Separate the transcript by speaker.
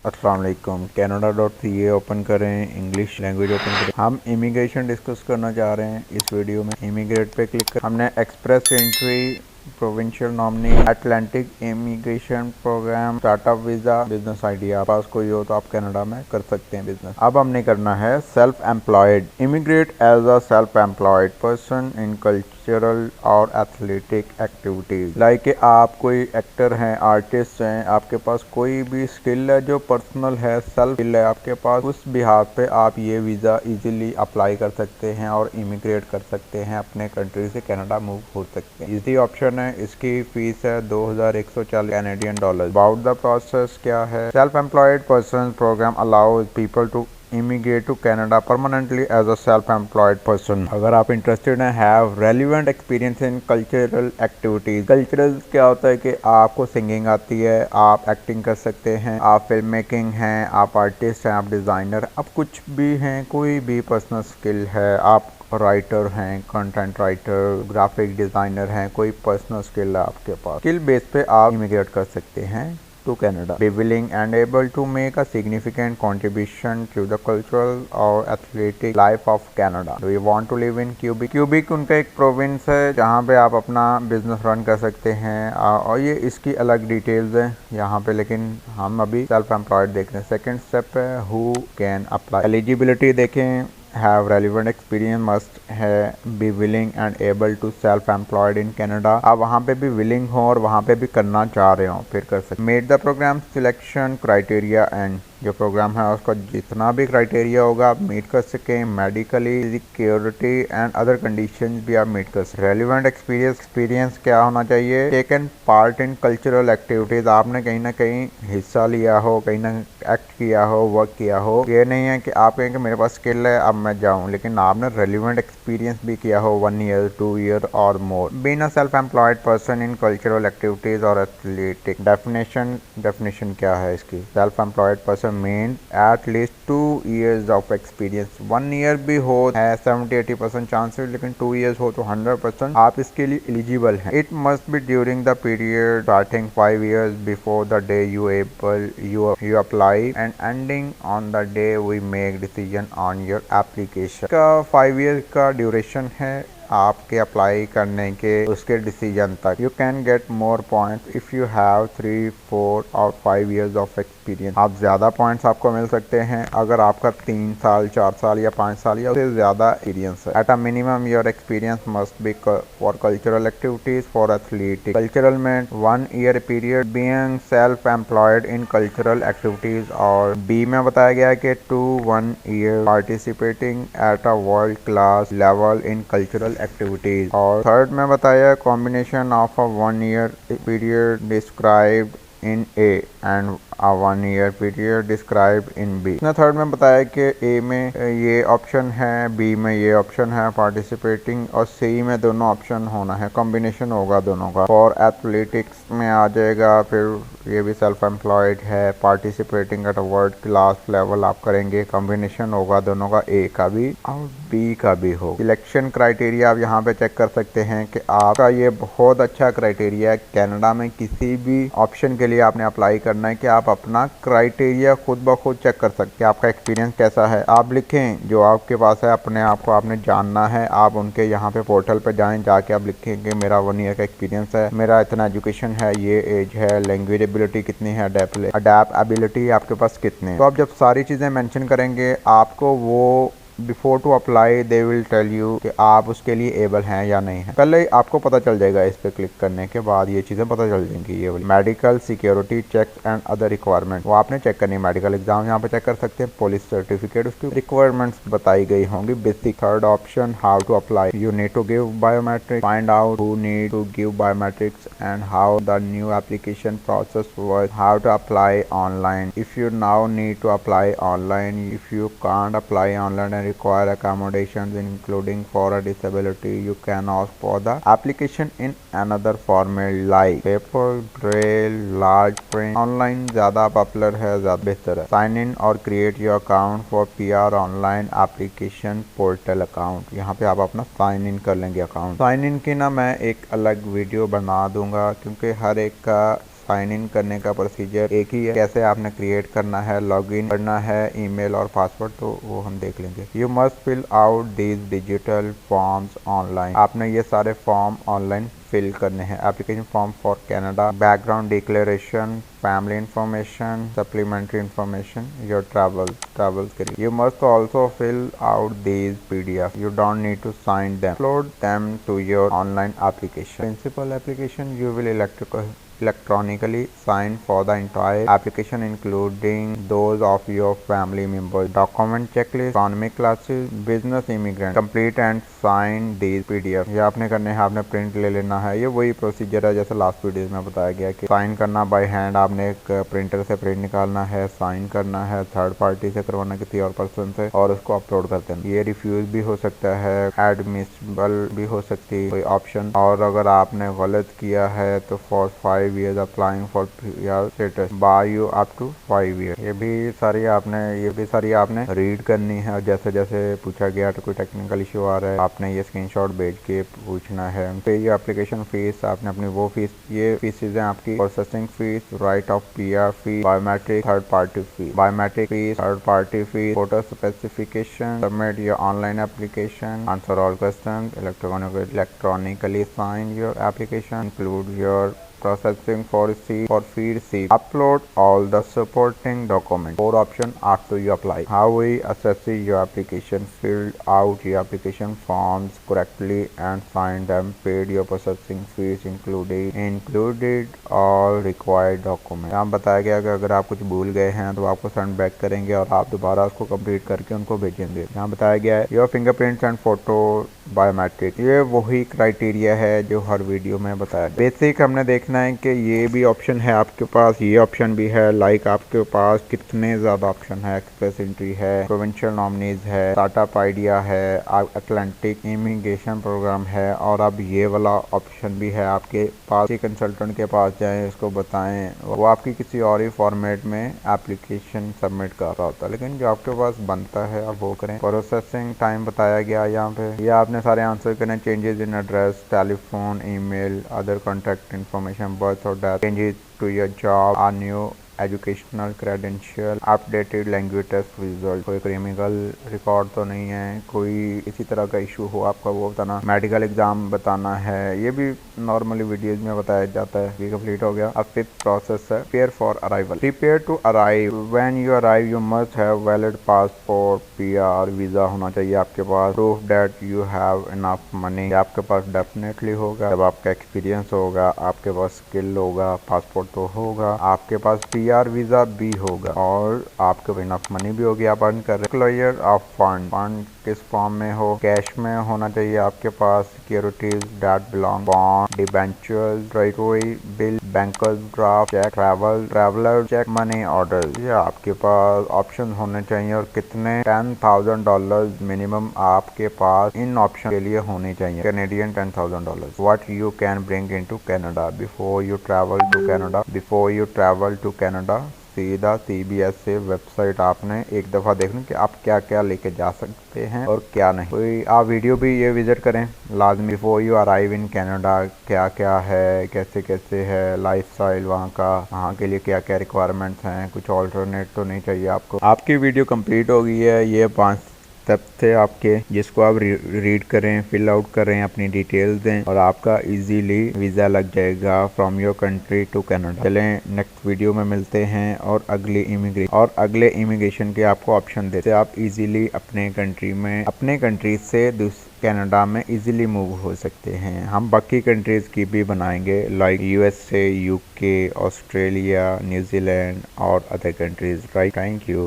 Speaker 1: अस्सलाम वालेकुम। Canada.ca open करें, इंग्लिश लैंग्वेज ओपन करें। हम इमिग्रेशन डिस्कस करना चाह रहे हैं इस वीडियो में। इमिग्रेट पे क्लिक कर, हमने express entry, provincial nominee, Atlantic immigration programme, startup visa, business idea. पास कोई हो तो आप कनाडा में कर सकते हैं बिजनेस। अब हमने करना है self employed. Immigrate as a self employed person in cultural और एथलेटिक एक्टिविटीज। लाइक आप कोई एक्टर हैं, आर्टिस्ट हैं, आपके पास कोई भी स्किल है जो पर्सनल है, सेल्फ स्किल है आपके पास, उस बिहार पे आप ये वीज़ा इजीली अप्लाई कर सकते हैं और इमिग्रेट कर सकते हैं, अपने कंट्री से कनाडा मूव हो सकते हैं। इजी ऑप्शन है। इसकी फीस है $2140 Canadian dollar. About the process क्या है? Self employed person programme allows people to immigrate to Canada permanently as a self employed person. अगर आप इंटरेस्टेड हैं, have relevant experience in cultural activities. Cultural क्या होता है कि आपको सिंगिंग आती है, आप एक्टिंग कर सकते हैं, आप फिल्म मेकिंग हैं, आप आर्टिस्ट हैं, आप डिज़ाइनर, आप कुछ भी हैं, कोई भी पर्सनल स्किल है, आप राइटर हैं, कंटेंट राइटर, ग्राफिक डिज़ाइनर हैं, कोई पर्सनल स्किल है आपके पास, स्किल बेस पे आप इमिग्रेट कर सकते हैं to Canada. Be willing and able to make a significant contribution to the cultural or athletic life of Canada. Do you want to live in Quebec? Quebec उनका एक province है जहाँ पे आप अपना बिजनेस रन कर सकते हैं और ये इसकी अलग डिटेल्स हैं यहाँ पे, लेकिन हम अभी सेल्फ एम्प्लॉयड देख रहे हैं। सेकेंड स्टेप है हु कैन अप्लाई। एलिजिबिलिटी देखें, have relevant experience, must है, be willing and able to self employed in Canada। आप वहाँ पे भी willing हो और वहाँ पे भी करना चाह रहे हो फिर कर सकते। meet the program selection criteria and जो प्रोग्राम है उसका जितना भी क्राइटेरिया होगा आप मीट कर सकें। Medically, security and other conditions भी आप मीट कर सकें। रेलिवेंट एक्सपीरियंस क्या होना चाहिए? Taken part in cultural activities. आपने कहीं ना कहीं हिस्सा लिया हो, कहीं ना एक्ट किया हो, वर्क किया हो। ये नहीं है कि आप कहें कि मेरे पास स्किल है अब मैं जाऊँ, लेकिन आपने रेलिवेंट एक्सपीरियंस भी किया हो 1 ईयर 2 ईयर और more. Being a self employed person in cultural activities और एथलेटिक। डेफिनेशन क्या है इसकी? Self employed person mean at least 2 years of experience. 1 year भी हो है 70-80% चांसेस, लेकिन 2 years हो तो 100% आप इसके लिए एलिजिबल हैं। It must be during the period starting 5 years before the day you apply and ending on the day we make decision on your application. का 5 years का ड्यूरेशन है आपके अप्लाई करने के उसके डिसीजन तक। You can get more points if you have 3, 4 और 5 years of experience. आप ज़्यादा पॉइंट्स आपको मिल सकते हैं अगर आपका 3 साल 4 साल या 5 साल या उससे ज़्यादा एक्सपीरियंस है। At a minimum your experience must be for cultural activities for athletic. Cultural में 1 year period being self employed in cultural activities. और बी में बताया गया है कि 1 year participating at a world class level in cultural activities. और third में बताया combination of a 1 year period described in A and a 1 year period describe in B. इसने थर्ड में बताया कि ए में ये ऑप्शन है, बी में ये ऑप्शन है पार्टिसिपेटिंग, और सी में दोनों ऑप्शन होना है, कॉम्बिनेशन होगा दोनों का। फॉर एथलेटिक्स में आ जाएगा, फिर ये भी सेल्फ एम्प्लॉयड है, participating at a world class level आप करेंगे, कॉम्बिनेशन होगा दोनों का, ए का भी और बी का भी हो। सिलेक्शन क्राइटेरिया आप यहाँ पे चेक कर सकते हैं कि आपका ये बहुत अच्छा क्राइटेरिया है। कनाडा में किसी भी ऑप्शन के लिए आपने अप्लाई करना है कि आप अपना क्राइटेरिया खुद ब खुद चेक कर सकते हैं। आपका एक्सपीरियंस कैसा है आप लिखें, जो आपके पास है अपने आप को आपने जानना है। आप उनके यहाँ पे पोर्टल पे जाएं, जाके आप लिखें कि मेरा 1 year का एक्सपीरियंस है, मेरा इतना एजुकेशन है, ये एज है, लैंग्वेज एबिलिटी कितनी है, अडेप्ट एबिलिटी आपके पास कितने। तो आप जब सारी चीज़ें मेंशन करेंगे आपको वो before to apply they will tell you कि आप उसके लिए एबल हैं या नहीं है। पहले आपको पता चल जाएगा, इस पे क्लिक करने के बाद ये चीज़ें पता चल जाएंगी। ये medical, security checks and other requirement वो आपने चेक करनी है। मेडिकल एग्जाम यहाँ पे चेक कर सकते हैं, पुलिस सर्टिफिकेट, उसकी रिक्वायरमेंट्स बताई गई होंगी basic. Third option how to apply. You need to give biometric, find out who need to give biometrics and how the new application process work, how to apply online. If you now need to apply online, if you can't apply online and require accommodations including for a disability, you can ask for the application in another format like paper trail, large print। Online ज़्यादा popular है, ज़्यादा बेहतर है। Sign in और create your account for PR online application portal account. यहाँ पे आप अपना साइन इन कर लेंगे अकाउंट। साइन इन की ना मैं एक अलग वीडियो बना दूंगा क्योंकि हर एक का साइन इन करने का प्रोसीजर एक ही है, कैसे आपने क्रिएट करना है, लॉगिन करना है, ईमेल और पासवर्ड, तो वो हम देख लेंगे। You must fill out these digital forms online. आपने ये सारे फॉर्म ऑनलाइन फिल करने हैं। Application form for Canada, background declaration, family information, supplementary information, your travels के लिए। You must also fill out these PDF. You don't need to sign them. Upload them to your online application. Principal application, you will electronically sign for the entire application including those of your family members. Document checklist, economic classes, business immigrant. Complete and sign these PDF. ये आपने करने हैं, आपने print ले लेना है। ये वही प्रोसीजर है जैसे लास्ट वीडियो में बताया गया कि साइन करना बाय हैंड, आपने एक प्रिंटर से प्रिंट निकालना है, साइन करना है, थर्ड पार्टी से करवाना किसी और पर्सन से, और उसको अपलोड कर देना। ये रिफ्यूज भी हो सकता है, एडमिसिबल भी हो सकती है कोई ऑप्शन, और अगर आपने गलत किया है तो for 5 years applying for PR status by you up to 5 years। ये भी सारी आपने रीड करनी है, और जैसे जैसे पूछा गया तो कोई टेक्निकल इशू आ रहा है, आपने ये स्क्रीनशॉट भेज के पूछना है। फिर ये एप्लीकेशन फीस, आपने अपनी वो फीस, ये फीसेज हैं आपकी, processing fee, right of PR fee, biometric, third party fee, biometric fee, third party fee, photo specification, submit your online application, answer all question, electronically sign your application, include your processing for feed C. Upload all the supporting documents. 4 option after you apply. How we assess your application? Filled out your application forms correctly and sign them. Paid your processing fees included all required documents. यहाँ बताया गया कि अगर आप कुछ भूल गए हैं तो आपको सेंड बैक करेंगे और आप दोबारा उसको कंप्लीट करके उनको भेजेंगे। यहाँ बताया गया है your fingerprints and photo biometric. ये वही क्राइटेरिया है जो हर वीडियो में बताया। बेसिक हमने देखना है कि ये भी ऑप्शन है आपके पास, ये ऑप्शन भी है, लाइक आपके पास कितने ज़्यादा ऑप्शन है। एक्सप्रेस एंट्री है, प्रोविंशियल नॉमिनीज है, स्टार्टअप आइडिया है, अटलांटिक इमिग्रेशन प्रोग्राम है, और अब ये वाला ऑप्शन भी है आपके पास। किसी कंसल्टेंट के पास जाएं, उसको बताएं, वो आपकी किसी और ही फॉर्मेट में एप्लीकेशन सबमिट कर रहा होता है, लेकिन जो आपके पास बनता है आप वो करें। प्रोसेसिंग टाइम बताया गया यहाँ पे, ये आपने सारे आंसर करने। Changes in address, telephone, email, other contact information, birth और death, changes to your job, a new educational credential, updated language test result. कोई क्रिमिनल रिकॉर्ड तो नहीं है, कोई इसी तरह का इशू हो आपका वो बताना, मेडिकल एग्जाम बताना है, ये भी नॉर्मली वीडियोज में बताया जाता है। ये कंप्लीट हो गया। अब फिफ्थ प्रोसेस है prepare for arrival. Prepare to arrive, when you arrive you must have valid passport, PR visa होना चाहिए आपके पास, proof that you have enough money, आपके पास डेफिनेटली होगा जब आपका एक्सपीरियंस होगा, आपके पास स्किल होगा, पासपोर्ट तो होगा, आपके पास PR वीजा भी होगा, और आपके पास इनफ मनी भी होगी, आप अर्न कर रहे। क्लियर ऑफ फंड किस फॉर्म में हो, कैश में होना चाहिए आपके पास, securities that belong, bond, debentures, treasury bill, bankers draft cheque, traveller cheque, money order, ये आपके पास ऑप्शन होने चाहिए। और कितने $10,000 मिनिमम आपके पास इन ऑप्शन के लिए होने चाहिए, Canadian $10,000। What you can bring into Canada before you travel to Canada, सीधा CBS से वेबसाइट आपने एक दफ़ा देखना कि आप क्या क्या लेके जा सकते हैं और क्या नहीं। कोई आप वीडियो भी ये विजिट करें लाजमी, before you arrive in Canada, क्या क्या है, कैसे कैसे है लाइफस्टाइल वहाँ का, वहाँ के लिए क्या क्या रिक्वायरमेंट्स हैं, कुछ ऑल्टरनेट तो नहीं चाहिए आपको। आपकी वीडियो कंप्लीट हो गई है। ये 5 स्टेप थे आपके, जिसको आप रीड करें, फिल आउट करें, अपनी डिटेल्स दें, और आपका इजीली वीज़ा लग जाएगा from your country to Canada. चलें नेक्स्ट वीडियो में मिलते हैं और अगले इमिग्रेशन के आपको ऑप्शन देते हैं। आप इजीली अपने कंट्री से कनाडा में इजीली मूव हो सकते हैं। हम बाकी कंट्रीज़ की भी बनाएंगे, like USA, UK, Australia, New Zealand और other countries. Right, thank you.